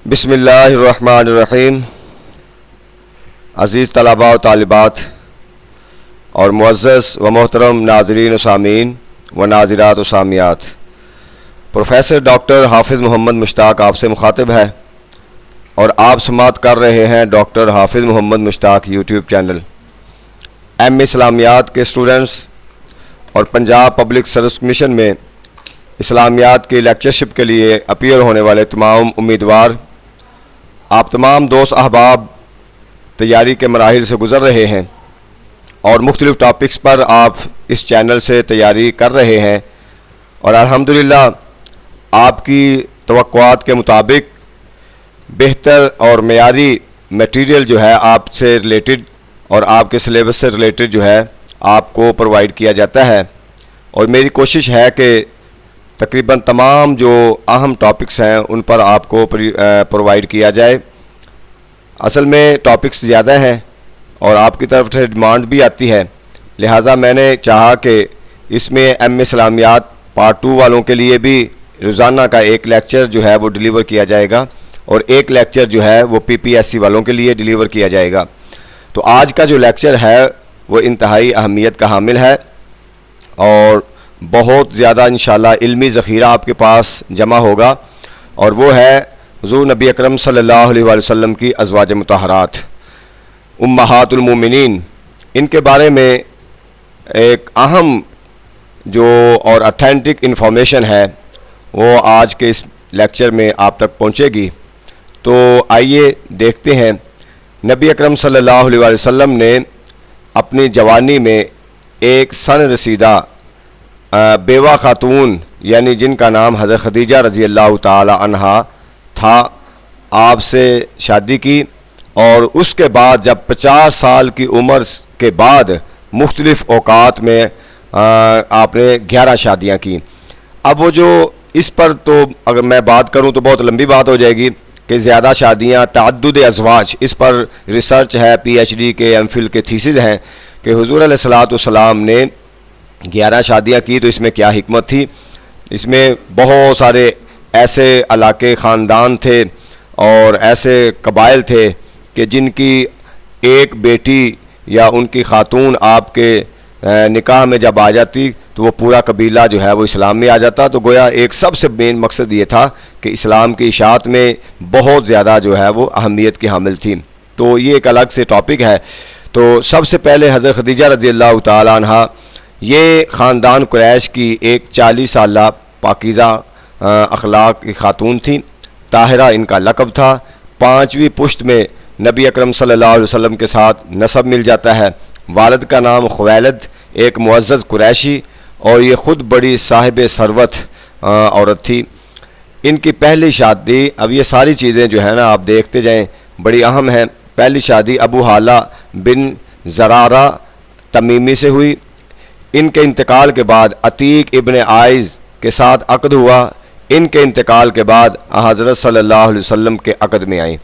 بسم اللہ الرحمن الرحیم۔ عزیز طلباء و طالبات اور معزز و محترم ناظرین و سامعین و ناظرات و سامعات، پروفیسر ڈاکٹر حافظ محمد مشتاق آپ سے مخاطب ہے اور آپ سماعت کر رہے ہیں ڈاکٹر حافظ محمد مشتاق یوٹیوب چینل۔ ایم اسلامیات کے اسٹوڈنٹس اور پنجاب پبلک سروس کمیشن میں اسلامیات کی لیکچرشپ کے لیے اپیئر ہونے والے تمام امیدوار، آپ تمام دوست احباب تیاری کے مراحل سے گزر رہے ہیں اور مختلف ٹاپکس پر آپ اس چینل سے تیاری کر رہے ہیں، اور الحمدللہ آپ کی توقعات کے مطابق بہتر اور معیاری میٹیریل جو ہے آپ سے ریلیٹڈ اور آپ کے سلیبس سے ریلیٹڈ جو ہے آپ کو پرووائڈ کیا جاتا ہے، اور میری کوشش ہے کہ تقریباً تمام جو اہم ٹاپکس ہیں ان پر آپ کو پرووائڈ کیا جائے۔ اصل میں ٹاپکس زیادہ ہیں اور آپ کی طرف سے ڈیمانڈ بھی آتی ہے، لہٰذا میں نے چاہا کہ اس میں ایم اسلامیات پارٹ 2 والوں کے لیے بھی روزانہ کا ایک لیکچر جو ہے وہ ڈیلیور کیا جائے گا اور ایک لیکچر جو ہے وہ پی پی ایس سی والوں کے لیے ڈیلیور کیا جائے گا۔ تو آج کا جو لیکچر ہے وہ انتہائی اہمیت کا حامل ہے اور بہت زیادہ انشاءاللہ علمی ذخیرہ آپ کے پاس جمع ہوگا، اور وہ ہے حضور نبی اکرم صلی اللہ علیہ وآلہ وسلم کی ازواج مطہرات امہات المومنین۔ ان کے بارے میں ایک اہم جو اور اتھینٹک انفارمیشن ہے وہ آج کے اس لیکچر میں آپ تک پہنچے گی۔ تو آئیے دیکھتے ہیں، نبی اکرم صلی اللہ علیہ وآلہ وسلم نے اپنی جوانی میں ایک سن رسیدہ بیوہ خاتون یعنی جن کا نام حضرت خدیجہ رضی اللہ تعالی عنہا تھا، آپ سے شادی کی، اور اس کے بعد جب 50 سال کی عمر کے بعد مختلف اوقات میں آپ نے 11 شادیاں کی۔ اب وہ جو اس پر تو اگر میں بات کروں تو بہت لمبی بات ہو جائے گی کہ زیادہ شادیاں، تعدد ازواج، اس پر ریسرچ ہے، پی ایچ ڈی کے ایم فل کے تھیسز ہیں کہ حضور علیہ الصلوۃ والسلام نے 11 شادیاں کی، تو اس میں کیا حکمت تھی۔ اس میں بہت سارے ایسے علاقے، خاندان تھے اور ایسے قبائل تھے کہ جن کی ایک بیٹی یا ان کی خاتون آپ کے نکاح میں جب آ جاتی تو وہ پورا قبیلہ جو ہے وہ اسلام میں آ جاتا۔ تو گویا ایک سب سے مین مقصد یہ تھا کہ اسلام کی اشاعت میں بہت زیادہ جو ہے وہ اہمیت کی حامل تھی۔ تو یہ ایک الگ سے ٹاپک ہے۔ تو سب سے پہلے حضرت خدیجہ رضی اللہ تعالی عنہا، یہ خاندان قریش کی ایک 40 سالہ پاکیزہ اخلاق کی خاتون تھیں، طاہرہ ان کا لقب تھا۔ 5ویں پشت میں نبی اکرم صلی اللہ علیہ وسلم کے ساتھ نسب مل جاتا ہے۔ والد کا نام خویلد، ایک معزز قریشی، اور یہ خود بڑی صاحب ثروت عورت تھی۔ ان کی پہلی شادی، اب یہ ساری چیزیں جو ہے نا آپ دیکھتے جائیں بڑی اہم ہیں۔ پہلی شادی ابو حالہ بن زرارہ تمیمی سے ہوئی۔ ان کے انتقال کے بعد عتیق ابن عائز کے ساتھ عقد ہوا۔ ان کے انتقال کے بعد حضرت صلی اللہ علیہ وسلم کے عقد میں آئیں۔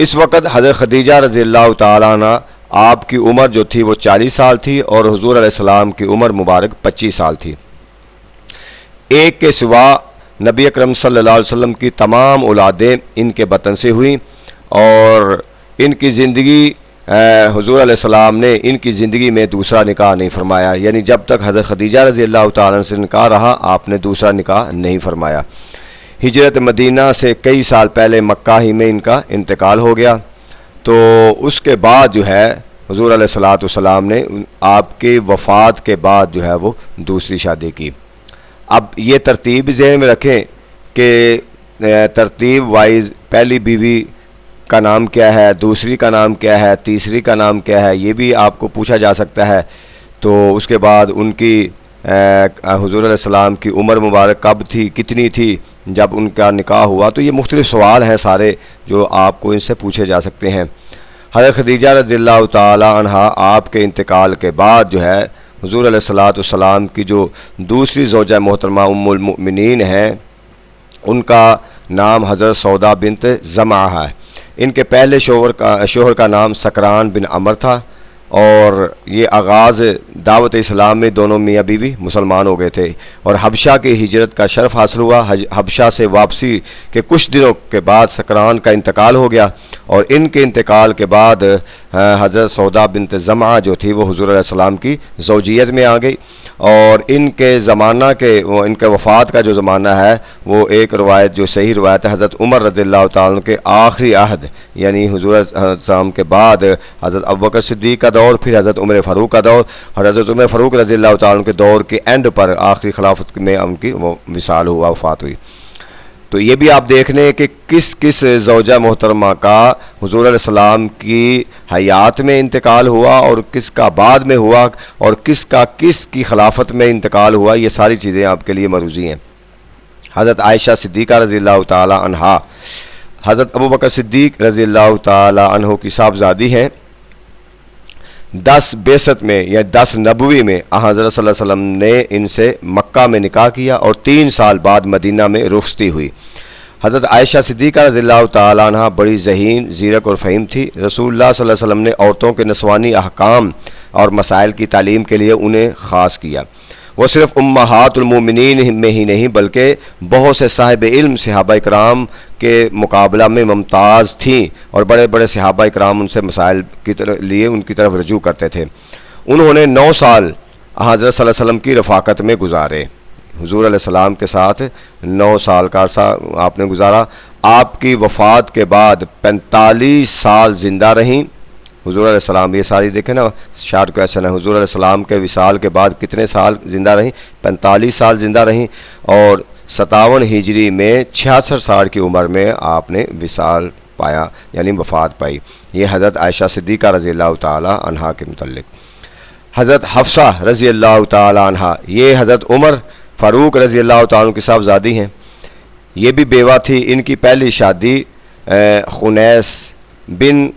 اس وقت حضرت خدیجہ رضی اللہ تعالیٰ عنہ آپ کی عمر جو تھی وہ 40 سال تھی اور حضور علیہ السلام کی عمر مبارک 25 سال تھی۔ ایک کے سوا نبی اکرم صلی اللہ علیہ وسلم کی تمام اولادیں ان کے بطن سے ہوئیں، اور ان کی زندگی حضور علیہ السلام نے ان کی زندگی میں دوسرا نکاح نہیں فرمایا، یعنی جب تک حضرت خدیجہ رضی اللہ تعالیٰ عنہ سے نکاح رہا آپ نے دوسرا نکاح نہیں فرمایا۔ ہجرت مدینہ سے کئی سال پہلے مکہ ہی میں ان کا انتقال ہو گیا۔ تو اس کے بعد جو ہے حضور علیہ الصلوۃ والسلام نے آپ کی وفات کے بعد جو ہے وہ دوسری شادی کی۔ اب یہ ترتیب ذہن میں رکھیں کہ ترتیب وائز پہلی بیوی کا نام کیا ہے، دوسری کا نام کیا ہے، تیسری کا نام کیا ہے، یہ بھی آپ کو پوچھا جا سکتا ہے۔ تو اس کے بعد ان کی حضور علیہ السلام کی عمر مبارک کب تھی، کتنی تھی جب ان کا نکاح ہوا، تو یہ مختلف سوال ہیں سارے جو آپ کو ان سے پوچھے جا سکتے ہیں۔ حضرت خدیجہ رضی اللہ تعالی عنہا آپ کے انتقال کے بعد جو ہے حضور علیہ الصلوۃ والسلام کی جو دوسری زوجہ محترمہ ام المؤمنین ہیں ان کا نام حضرت سودا بنت زمعہ ہے۔ ان کے پہلے شوہر کا نام سکران بن عمر تھا، اور یہ آغاز دعوت اسلام میں دونوں میاں بیوی مسلمان ہو گئے تھے، اور حبشہ کی ہجرت کا شرف حاصل ہوا۔ حبشہ سے واپسی کے کچھ دنوں کے بعد سکران کا انتقال ہو گیا، اور ان کے انتقال کے بعد حضرت سودا بنت زمعہ جو تھی وہ حضور علیہ السلام کی زوجیت میں آ گئی، اور ان کے زمانہ کے ان کے وفات کا جو زمانہ ہے وہ ایک روایت جو صحیح روایت ہے، حضرت عمر رضی اللہ تعالیٰ عنہ کے آخری عہد یعنی حضور علیہ السلام کے بعد حضرت ابوبکر صدیق کا دور، پھر حضرت عمر فاروق کا دور، اور حضرت عمر فاروق رضی اللہ تعالیٰ عنہ کے دور کے اینڈ پر آخری خلافت میں ان کی وہ وصال ہوا، وفات ہوئی۔ تو یہ بھی آپ دیکھ لیں کہ کس کس زوجہ محترمہ کا حضور علیہ السلام کی حیات میں انتقال ہوا اور کس کا بعد میں ہوا، اور کس کا کس کی خلافت میں انتقال ہوا، یہ ساری چیزیں آپ کے لیے مروزی ہیں۔ حضرت عائشہ صدیقہ رضی اللہ تعالی عنہا حضرت ابوبکر صدیق رضی اللہ تعالی عنہ کی صاحبزادی ہیں۔ 10 بعثت میں یا 10 نبوی میں حضرت صلی اللہ علیہ وسلم نے ان سے مکہ میں نکاح کیا، اور 3 سال بعد مدینہ میں رخصتی ہوئی۔ حضرت عائشہ صدیقہ رضی اللہ تعالیٰ عنہ بڑی ذہین، زیرک اور فہیم تھی۔ رسول اللہ صلی اللہ علیہ وسلم نے عورتوں کے نسوانی احکام اور مسائل کی تعلیم کے لیے انہیں خاص کیا۔ وہ صرف امہات المومنین میں ہی نہیں بلکہ بہت سے صاحب علم صحابہ اکرام کے مقابلہ میں ممتاز تھیں، اور بڑے بڑے صحابہ اکرام ان سے مسائل کی لیے ان کی طرف رجوع کرتے تھے۔ انہوں نے 9 سال حضرت صلی اللہ علیہ وسلم کی رفاقت میں گزارے، حضور علیہ السلام کے ساتھ 9 سال کا عرصہ آپ نے گزارا۔ آپ کی وفات کے بعد 45 سال زندہ رہیں حضور علیہ السلام۔ یہ ساری دیکھیں نا شارٹ کویشچن ہے، حضور علیہ السلام کے وصال کے بعد کتنے سال زندہ رہیں؟ 45 سال زندہ رہیں، اور 57 ہجری میں 66 سال کی عمر میں آپ نے وصال پایا یعنی وفات پائی۔ یہ حضرت عائشہ صدیقہ رضی اللہ تعالی عنہا کے متعلق۔ حضرت حفصہ رضی اللہ تعالی عنہا یہ حضرت عمر فاروق رضی اللہ تعالیٰ عنہ کی صاحبزادی ہیں۔ یہ بھی بیوہ تھی۔ ان کی پہلی شادی خنیس بن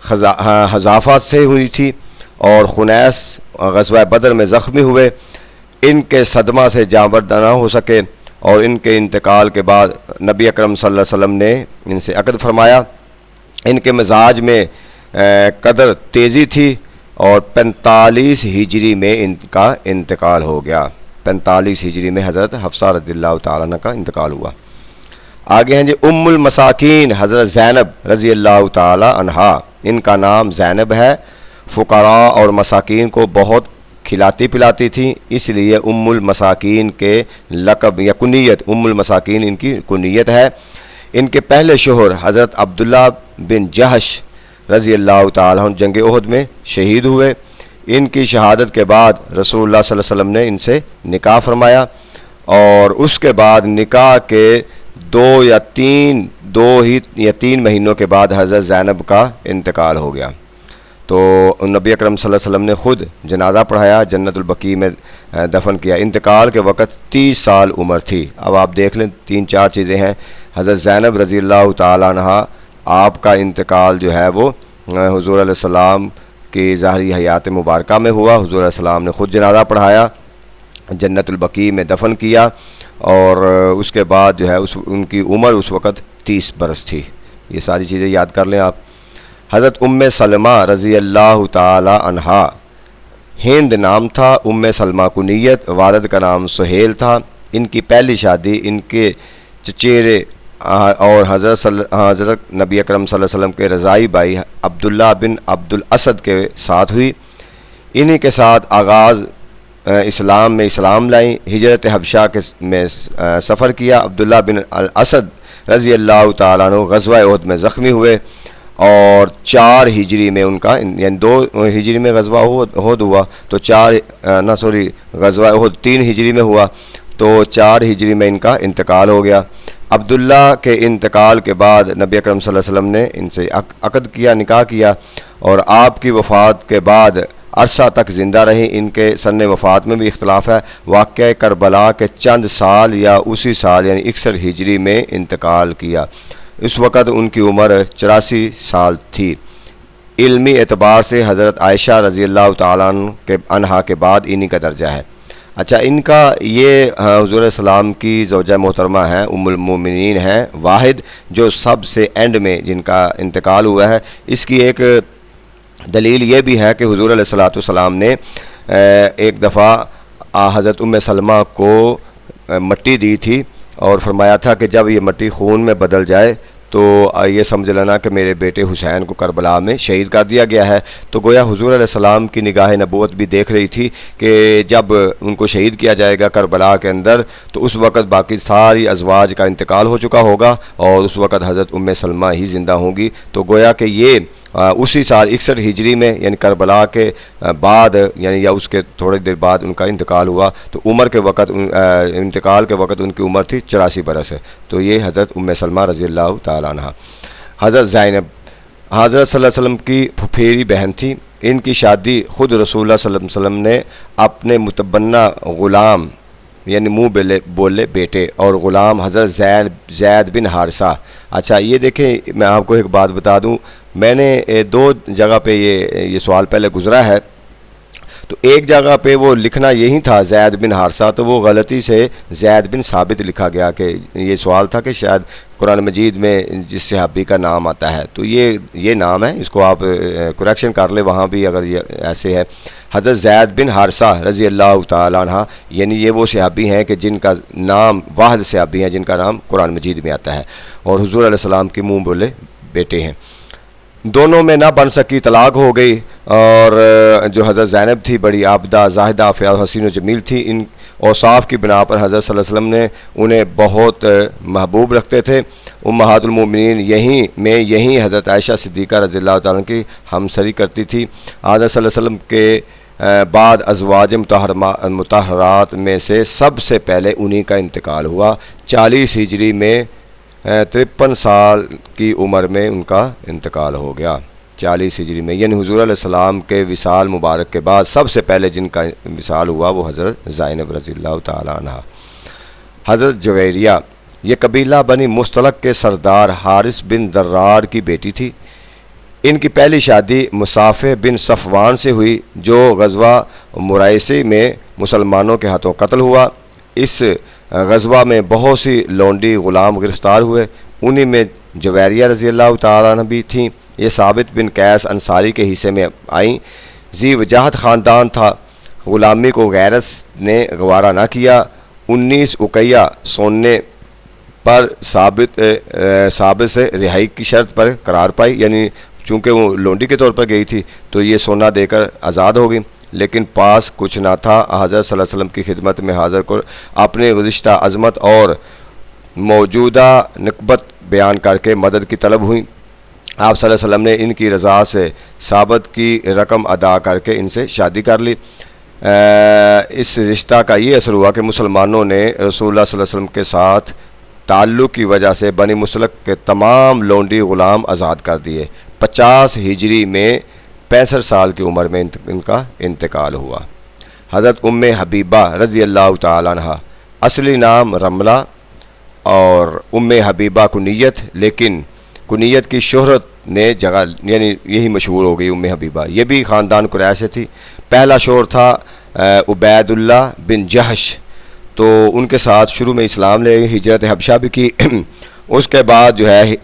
حذافہ سے ہوئی تھی، اور خنیس غزوہ بدر میں زخمی ہوئے، ان کے صدمہ سے جانبردہ نہ ہو سکے، اور ان کے انتقال کے بعد نبی اکرم صلی اللہ علیہ وسلم نے ان سے عقد فرمایا۔ ان کے مزاج میں قدر تیزی تھی، اور 45 ہجری میں ان کا انتقال ہو گیا۔ 45 ہجری میں حضرت حفصہ رضی اللہ تعالیٰ عنہ کا انتقال ہوا۔ آگے ہیں جی ام المساکین حضرت زینب رضی اللہ تعالی عنہا۔ ان کا نام زینب ہے۔ فقراء اور مساکین کو بہت کھلاتی پلاتی تھیں، اس لیے ام المساکین کے لقب یا کنیت ام المساکین ان کی کنیت ہے۔ ان کے پہلے شوہر حضرت عبداللہ بن جہش رضی اللہ تعالیٰ عنہ جنگ احد میں شہید ہوئے۔ ان کی شہادت کے بعد رسول اللہ صلی اللہ علیہ وسلم نے ان سے نکاح فرمایا، اور اس کے بعد نکاح کے 2 یا 3 مہینوں کے بعد حضرت زینب کا انتقال ہو گیا۔ تو نبی اکرم صلی اللہ علیہ وسلم نے خود جنازہ پڑھایا، جنت البقیع میں دفن کیا۔ انتقال کے وقت 30 سال عمر تھی۔ اب آپ دیکھ لیں 3-4 چیزیں ہیں۔ حضرت زینب رضی اللہ تعالیٰ عنہ آپ کا انتقال جو ہے وہ حضور علیہ السلام کی ظاہری حیات مبارکہ میں ہوا۔ حضور علیہ السلام نے خود جنازہ پڑھایا، جنت البقیع میں دفن کیا، اور اس کے بعد جو ہے ان کی عمر اس وقت 30 برس تھی۔ یہ ساری چیزیں یاد کر لیں آپ۔ حضرت ام سلمہ رضی اللہ تعالی عنہا، ہند نام تھا، ام سلمہ کنیت، والد کا نام سہیل تھا۔ ان کی پہلی شادی ان کے چچیرے اور حضرت نبی اکرم صلی اللہ علیہ وسلم کے رضائی بھائی عبداللہ بن عبد الاسد کے ساتھ ہوئی۔ انہی کے ساتھ آغاز اسلام میں اسلام لائیں، ہجرت حبشہ میں سفر کیا۔ عبداللہ بن الاسد رضی اللہ تعالیٰ عنہ غزوہ احد میں زخمی ہوئے، اور 4 ہجری میں ان کا یعنی 2 ہجری میں غزوہ احد ہوا، تو غزوہ احد 3 ہجری میں ہوا، تو 4 ہجری میں ان کا انتقال ہو گیا۔ عبداللہ کے انتقال کے بعد نبی اکرم صلی اللہ علیہ وسلم نے ان سے عقد کیا، نکاح کیا، اور آپ کی وفات کے بعد عرصہ تک زندہ رہیں۔ ان کے سن وفات میں بھی اختلاف ہے۔ واقعہ کربلا کے چند سال یا اسی سال یعنی 61 ہجری میں انتقال کیا۔ اس وقت ان کی عمر 84 سال تھی۔ علمی اعتبار سے حضرت عائشہ رضی اللہ تعالیٰ عنہا کے بعد انہی کا درجہ ہے۔ اچھا، ان کا یہ حضور علیہ السلام کی زوجہ محترمہ ہیں، ام المومنین ہیں، واحد جو سب سے اینڈ میں جن کا انتقال ہوا ہے۔ اس کی ایک دلیل یہ بھی ہے کہ حضور علیہ الصلوۃ والسلام نے ایک دفعہ حضرت ام سلمہ کو مٹی دی تھی اور فرمایا تھا کہ جب یہ مٹی خون میں بدل جائے تو یہ سمجھ لینا کہ میرے بیٹے حسین کو کربلا میں شہید کر دیا گیا ہے۔ تو گویا حضور علیہ السلام کی نگاہ نبوت بھی دیکھ رہی تھی کہ جب ان کو شہید کیا جائے گا کربلا کے اندر تو اس وقت باقی ساری ازواج کا انتقال ہو چکا ہوگا اور اس وقت حضرت ام سلمہ ہی زندہ ہوں گی۔ تو گویا کہ یہ اسی سال 61 ہجری میں یعنی کربلا کے بعد یعنی یا اس کے تھوڑی دیر بعد ان کا انتقال ہوا، تو عمر کے وقت انتقال کے وقت ان کی عمر تھی 84 برس ہے۔ تو یہ حضرت ام سلمہ رضی اللہ تعالیٰ عنہ۔ حضرت زینب حضرت صلی اللہ علیہ وسلم کی پھپھیری بہن تھی، ان کی شادی خود رسول اللہ صلی اللہ علیہ وسلم نے اپنے متبنہ غلام یعنی منہ بولے بیٹے اور غلام حضرت زید بن حارثہ۔ اچھا یہ دیکھیں، میں آپ کو ایک بات بتا دوں، میں نے دو جگہ پہ یہ سوال پہلے گزرا ہے، تو ایک جگہ پہ وہ لکھنا یہی تھا زید بن حارثہ، تو وہ غلطی سے زید بن ثابت لکھا گیا کہ یہ سوال تھا کہ شاید قرآن مجید میں جس صحابی کا نام آتا ہے تو یہ نام ہے، اس کو آپ کریکشن کر لیں وہاں بھی اگر یہ ایسے ہے۔ حضرت زید بن حارثہ رضی اللہ تعالیٰ عنہ یعنی یہ وہ صحابی ہیں کہ جن کا نام واحد صحابی ہیں جن کا نام قرآن مجید میں آتا ہے اور حضور علیہ السلام کے منہ بولے بیٹے ہیں۔ دونوں میں نہ بن سکی، طلاق ہو گئی، اور جو حضرت زینب تھی بڑی عابدہ زاہدہ فیاض حسین و جمیل تھی، ان اوصاف کی بنا پر حضرت صلی اللہ علیہ وسلم نے انہیں بہت محبوب رکھتے تھے۔ امہات المومنین یہیں حضرت عائشہ صدیقہ رضی اللہ تعالیٰ کی ہمسری کرتی تھی۔ حضرت صلی اللہ علیہ وسلم کے بعد ازواج مطہرات میں سے سب سے پہلے انہی کا انتقال ہوا 40 ہجری میں، 53 سال کی عمر میں ان کا انتقال ہو گیا 40 ہجری میں، یعنی حضور علیہ السلام کے وصال مبارک کے بعد سب سے پہلے جن کا وصال ہوا وہ حضرت زینب رضی اللہ تعالیٰ عنہ۔ حضرت جویریہ یہ قبیلہ بنی مستلق کے سردار حارث بن درار کی بیٹی تھی۔ ان کی پہلی شادی مصافح بن صفوان سے ہوئی جو غزوہ مریسی میں مسلمانوں کے ہاتھوں قتل ہوا۔ اس غزوہ میں بہت سی لونڈی غلام گرفتار ہوئے، انہی میں جویریہ رضی اللہ تعالیٰ عنہ بھی تھیں۔ یہ ثابت بن قیس انصاری کے حصے میں آئیں، ذی وجاہت خاندان تھا، غلامی کو غیرت نے گوارا نہ کیا۔ 19 اقیہ سونے پر ثابت سے رہائی کی شرط پر قرار پائی، یعنی چونکہ وہ لونڈی کے طور پر گئی تھی تو یہ سونا دے کر آزاد ہو گئی، لیکن پاس کچھ نہ تھا۔ حضرت صلی اللہ علیہ وسلم کی خدمت میں حاضر کر اپنے گزشتہ عظمت اور موجودہ نکبت بیان کر کے مدد کی طلب ہوئی۔ آپ صلی اللہ علیہ وسلم نے ان کی رضا سے ثابت کی رقم ادا کر کے ان سے شادی کر لی۔ اس رشتہ کا یہ اثر ہوا کہ مسلمانوں نے رسول اللہ صلی اللہ علیہ وسلم کے ساتھ تعلق کی وجہ سے بنی مسلق کے تمام لونڈی غلام آزاد کر دیے۔ 50 ہجری میں 65 سال کی عمر میں ان کا انتقال ہوا۔ حضرت ام حبیبہ رضی اللہ تعالیٰ عنہ اصلی نام رملہ اور ام حبیبہ کنیت، لیکن کنیت کی شہرت نے جگہ یعنی یہی مشہور ہو گئی ام حبیبہ۔ یہ بھی خاندان قریش سے تھی۔ پہلا شوہر تھا عبید اللہ بن جہش، تو ان کے ساتھ شروع میں اسلام لے ہجرت حبشہ بھی کی۔ اس کے بعد جو ہے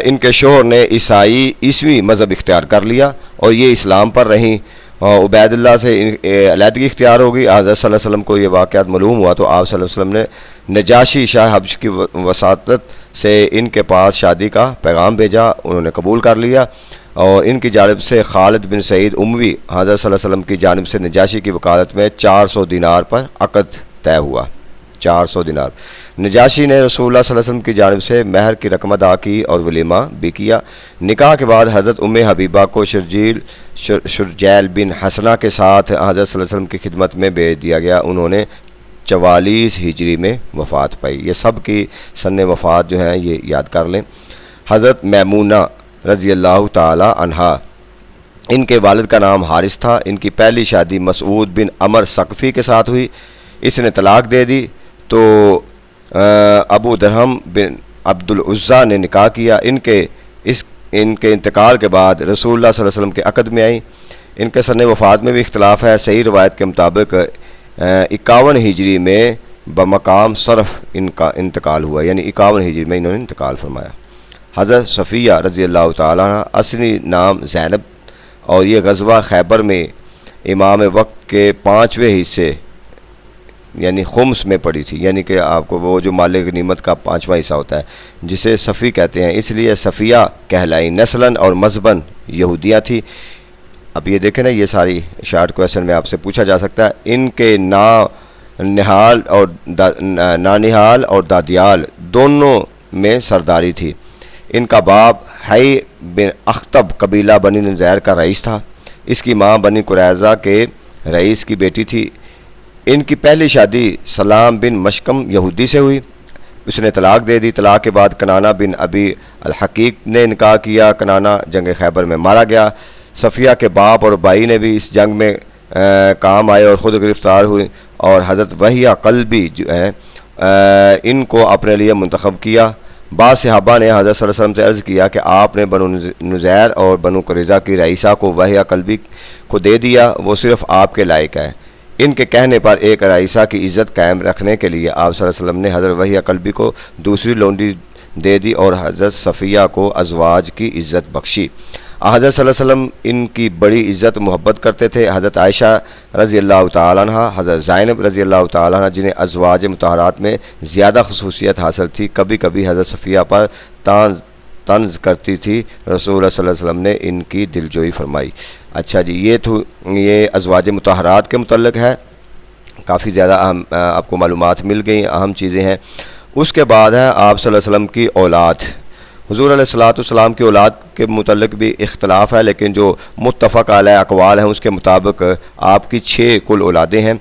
ان کے شوہر نے عیسوی مذہب اختیار کر لیا اور یہ اسلام پر رہیں۔ عبید اللہ سے علیحدگی اختیار ہو گئی۔ حضرت صلی اللہ علیہ وسلم کو یہ واقعات معلوم ہوا تو آپ صلی اللہ علیہ وسلم نے نجاشی شاہ حبش کی وساطت سے ان کے پاس شادی کا پیغام بھیجا، انہوں نے قبول کر لیا اور ان کی جانب سے خالد بن سعید اموی حضرت صلی اللہ علیہ وسلم کی جانب سے نجاشی کی وکالت میں 400 دینار پر عقد طے ہوا۔ 400 دینار نجاشی نے رسول اللہ صلی اللہ علیہ وسلم کی جانب سے مہر کی رقم ادا کی اور ولیمہ بھی کیا۔ نکاح کے بعد حضرت ام حبیبہ کو شرجیل بن حسنہ کے ساتھ حضرت صلی اللہ علیہ وسلم کی خدمت میں بھیج دیا گیا۔ انہوں نے 44 ہجری میں وفات پائی۔ یہ سب کی سن وفات جو ہیں یہ یاد کر لیں۔ حضرت میمونہ رضی اللہ تعالی عنہا ان کے والد کا نام حارث تھا۔ ان کی پہلی شادی مسعود بن عمر ثقفی کے ساتھ ہوئی، اس نے طلاق دے دی تو ابو درہم بن عبد العزیٰ نے نکاح کیا۔ ان کے انتقال کے بعد رسول اللہ صلی اللہ علیہ وسلم کے عقد میں آئیں۔ ان کے سن وفات میں بھی اختلاف ہے۔ صحیح روایت کے مطابق 51 ہجری میں بمقام صرف ان کا انتقال ہوا، یعنی 51 ہجری میں انہوں نے انتقال فرمایا۔ حضرت صفیہ رضی اللہ تعالیٰ عنہ اصلی نام زینب اور یہ غزوہ خیبر میں امام وقت کے 5ویں حصے یعنی خمس میں پڑی تھی، یعنی کہ آپ کو وہ جو مال غنیمت کا 5واں حصہ ہوتا ہے جسے صفی کہتے ہیں، اس لیے صفیہ کہلائی، نسلاً اور مذہباً یہودیہ تھی۔ اب یہ دیکھیں نا، یہ ساری شارٹ کویسچن میں آپ سے پوچھا جا سکتا ہے۔ ان کے نانہال اور دادیال دونوں میں سرداری تھی۔ ان کا باپ حی بن اخطب قبیلہ بنی نذیر کا رئیس تھا۔ اس کی ماں بنی قریظہ کے رئیس کی بیٹی تھی۔ ان کی پہلی شادی سلام بن مشکم یہودی سے ہوئی، اس نے طلاق دے دی۔ طلاق کے بعد کنانہ بن ابی الحقیق نے نکاح کیا۔ کنانہ جنگ خیبر میں مارا گیا۔ صفیہ کے باپ اور بھائی نے بھی اس جنگ میں کام آئے اور خود گرفتار ہوئے، اور حضرت وحیہ قلبی جو ہے ان کو اپنے لیے منتخب کیا۔ بعض صحابہ نے حضرت صلی اللہ علیہ وسلم سے عرض کیا کہ آپ نے بنو نذیر اور بنو قریظہ کی رئیسہ کو وحیہ قلبی کو دے دیا، وہ صرف آپ کے لائق ہے۔ ان کے کہنے پر ایک رئیسہ کی عزت قائم رکھنے کے لیے آپ صلی اللہ علیہ وسلم نے حضرت وحیہ قلبی کو دوسری لونڈی دے دی اور حضرت صفیہ کو ازواج کی عزت بخشی۔ حضرت صلی اللہ علیہ وسلم ان کی بڑی عزت محبت کرتے تھے۔ حضرت عائشہ رضی اللہ تعالیٰ عنہ، حضرت زینب رضی اللہ تعالیٰ عنہ جنہیں ازواج مطہرات میں زیادہ خصوصیت حاصل تھی، کبھی کبھی حضرت صفیہ پر طنز کرتی تھی۔ رسول اللہ صلی اللہ علیہ وسلم نے ان کی دلجوئی فرمائی۔ اچھا جی، یہ ازواج مطہرات کے متعلق ہے، کافی زیادہ اہم آپ کو معلومات مل گئی، اہم چیزیں ہیں۔ اس کے بعد ہے آپ صلی اللہ علیہ وسلم کی اولاد۔ حضور علیہ السلام کی اولاد کے متعلق بھی اختلاف ہے، لیکن جو متفق علیہ اقوال ہیں اس کے مطابق آپ کی 6 کل اولادیں ہیں۔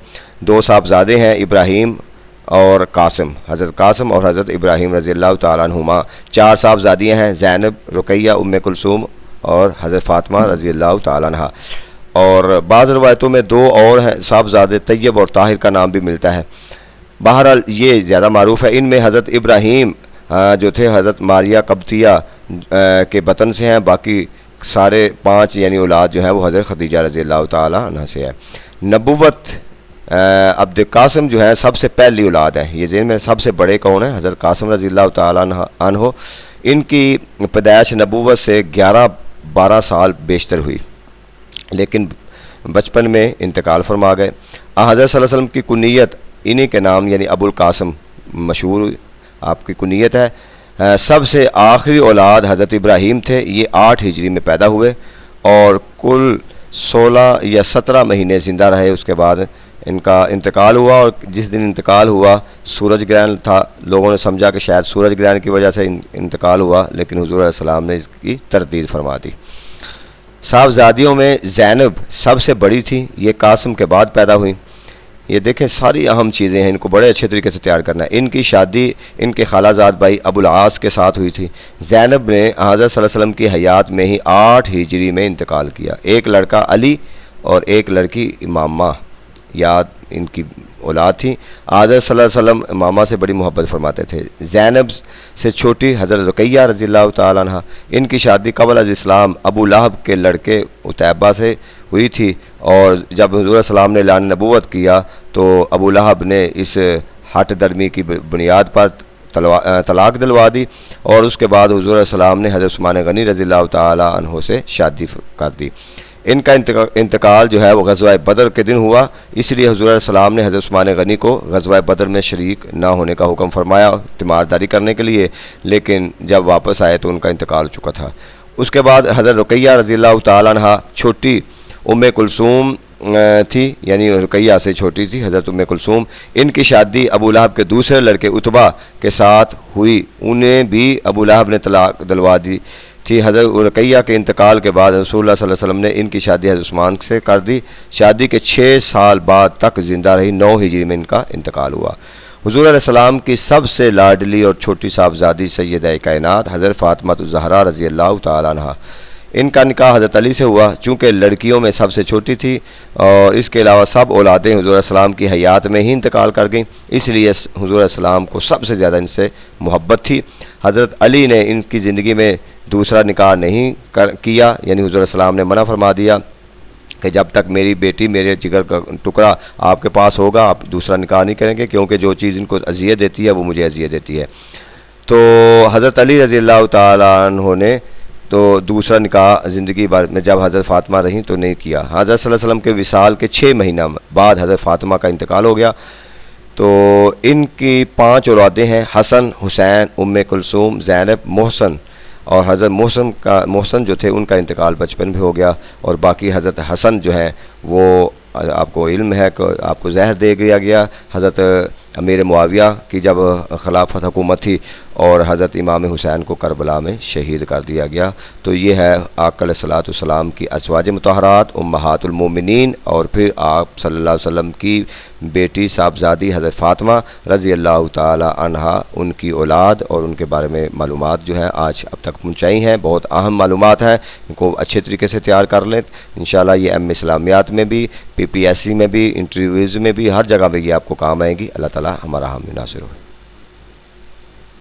2 صاحبزادے ہیں، ابراہیم اور قاسم، حضرت قاسم اور حضرت ابراہیم رضی اللہ تعالیٰ عنہما۔ 4 صاحبزادیاں ہیں، زینب، رقیہ، ام کلثوم اور حضرت فاطمہ رضی اللہ تعالیٰ عنہ۔ اور بعض روایتوں میں 2 اور ہیں صاحبزادے، طیب اور طاہر کا نام بھی ملتا ہے۔ بہرحال یہ زیادہ معروف ہے۔ ان میں حضرت ابراہیم جو تھے حضرت ماریہ قبطیہ کے بطن سے ہیں، باقی سارے 5 یعنی اولاد جو ہیں وہ حضرت خدیجہ رضی اللہ تعالیٰ عنہ سے ہے۔ نبوت عبد قاسم جو ہے سب سے پہلی اولاد ہے۔ یہ ذہن میں سب سے بڑے کون ہیں؟ حضرت قاسم رضی اللہ تعالیٰ عنہ۔ ان کی پیدائش نبوت سے 11-12 سال بیشتر ہوئی، لیکن بچپن میں انتقال فرما گئے۔ حضرت صلی اللہ علیہ وسلم کی کنیت انہی کے نام یعنی ابو القاسم مشہور آپ کی کنیت ہے۔ سب سے آخری اولاد حضرت ابراہیم تھے، یہ 8 ہجری میں پیدا ہوئے اور کل 16 یا 17 مہینے زندہ رہے۔ اس کے بعد ان کا انتقال ہوا، اور جس دن انتقال ہوا سورج گرہن تھا۔ لوگوں نے سمجھا کہ شاید سورج گرہن کی وجہ سے انتقال ہوا، لیکن حضور علیہ السلام نے اس کی تردید فرما دی۔ صاحبزادیوں میں زینب سب سے بڑی تھی، یہ قاسم کے بعد پیدا ہوئی۔ یہ دیکھیں ساری اہم چیزیں ہیں، ان کو بڑے اچھے طریقے سے تیار کرنا ہے۔ ان کی شادی ان کے خالہ زاد بھائی ابو العاص کے ساتھ ہوئی تھی۔ زینب نے حضرت صلی اللہ علیہ وسلم کی حیات میں ہی 8 ہجری میں انتقال کیا۔ ایک لڑکا علی اور ایک لڑکی امامہ یاد ان کی اولاد تھی۔ حضرت صلی اللہ علیہ وسلم امامہ سے بڑی محبت فرماتے تھے۔ زینب سے چھوٹی حضرت رقیہ رضی اللہ تعالیٰ عنہ، ان کی شادی قبل از اسلام ابو لہب کے لڑکے عتیبہ سے ہوئی تھی، اور جب حضور صلی اللہ علیہ وسلم نے اعلان نبوت کیا تو ابو لہب نے اس ہٹ درمی کی بنیاد پر طلاق دلوا دی، اور اس کے بعد حضور علیہ السلام نے حضرت عثمان غنی رضی اللہ تعالیٰ عنہ سے شادی کر دی۔ ان کا انتقال جو ہے وہ غزوہ بدر کے دن ہوا، اس لیے حضور علیہ السلام نے حضرت عثمان غنی کو غزوہ بدر میں شریک نہ ہونے کا حکم فرمایا تیمارداری کرنے کے لیے، لیکن جب واپس آئے تو ان کا انتقال ہو چکا تھا۔ اس کے بعد حضرت رقیہ رضی اللہ تعالیٰ عنہ چھوٹی ام کلثوم تھی، یعنی رقیہ سے چھوٹی تھی حضرت ام کلثوم۔ ان کی شادی ابو لہب کے دوسرے لڑکے عتبہ کے ساتھ ہوئی، انہیں بھی ابو لہب نے طلاق دلوا دی تھی۔ حضرت رقیہ کے انتقال کے بعد رسول اللہ صلی اللہ علیہ وسلم نے ان کی شادی حضرت عثمان سے کر دی۔ شادی کے 6 سال بعد تک زندہ رہی، 9 ہجری میں ان کا انتقال ہوا۔ حضور علیہ السلام کی سب سے لاڈلی اور چھوٹی صاحبزادی سیدہ کائنات حضرت فاطمہ الزہرا رضی اللہ تعالیٰ عنہ، ان کا نکاح حضرت علی سے ہوا، چونکہ لڑکیوں میں سب سے چھوٹی تھی اور اس کے علاوہ سب اولادیں حضور علیہ السلام کی حیات میں ہی انتقال کر گئیں، اس لیے حضور علیہ السلام کو سب سے زیادہ ان سے محبت تھی۔ حضرت علی نے ان کی زندگی میں دوسرا نکاح نہیں کیا، یعنی حضور علیہ السلام نے منع فرما دیا کہ جب تک میری بیٹی میرے جگر کا ٹکڑا آپ کے پاس ہوگا آپ دوسرا نکاح نہیں کریں گے، کیونکہ جو چیز ان کو اذیت دیتی ہے وہ مجھے اذیت دیتی ہے۔ تو حضرت علی رضی اللہ تعالیٰ عنہ نے تو دوسرا نکاح زندگی بھر میں جب حضرت فاطمہ رہیں تو نہیں کیا. حضرت صلی اللہ علیہ وسلم کے وصال کے 6 مہینہ بعد حضرت فاطمہ کا انتقال ہو گیا. تو ان کی 5 اولادیں ہیں: حسن، حسین، ام کلثوم، زینب، محسن. اور حضرت محسن جو تھے ان کا انتقال بچپن میں ہو گیا. اور باقی حضرت حسن جو ہیں وہ آپ کو علم ہے کہ آپ کو زہر دے دیا گیا حضرت امیر معاویہ کی جب خلافت حکومت تھی، اور حضرت امام حسین کو کربلا میں شہید کر دیا گیا. تو یہ ہے آقا علیہ الصلوۃ والسلام کی ازواج مطہرات امہات المومنین، اور پھر آپ صلی اللہ علیہ وسلم کی بیٹی صاحبزادی حضرت فاطمہ رضی اللہ تعالی عنہا، ان کی اولاد اور ان کے بارے میں معلومات جو ہیں آج اب تک پہنچائی ہیں. بہت اہم معلومات ہیں، ان کو اچھے طریقے سے تیار کر لیں. انشاءاللہ یہ ایم اسلامیات میں بھی، پی پی ایس سی میں بھی، انٹرویوز میں بھی، ہر جگہ پہ یہ آپ کو کام آئیں گی. اللہ تعالی ہمارا حامی ناصر ہو.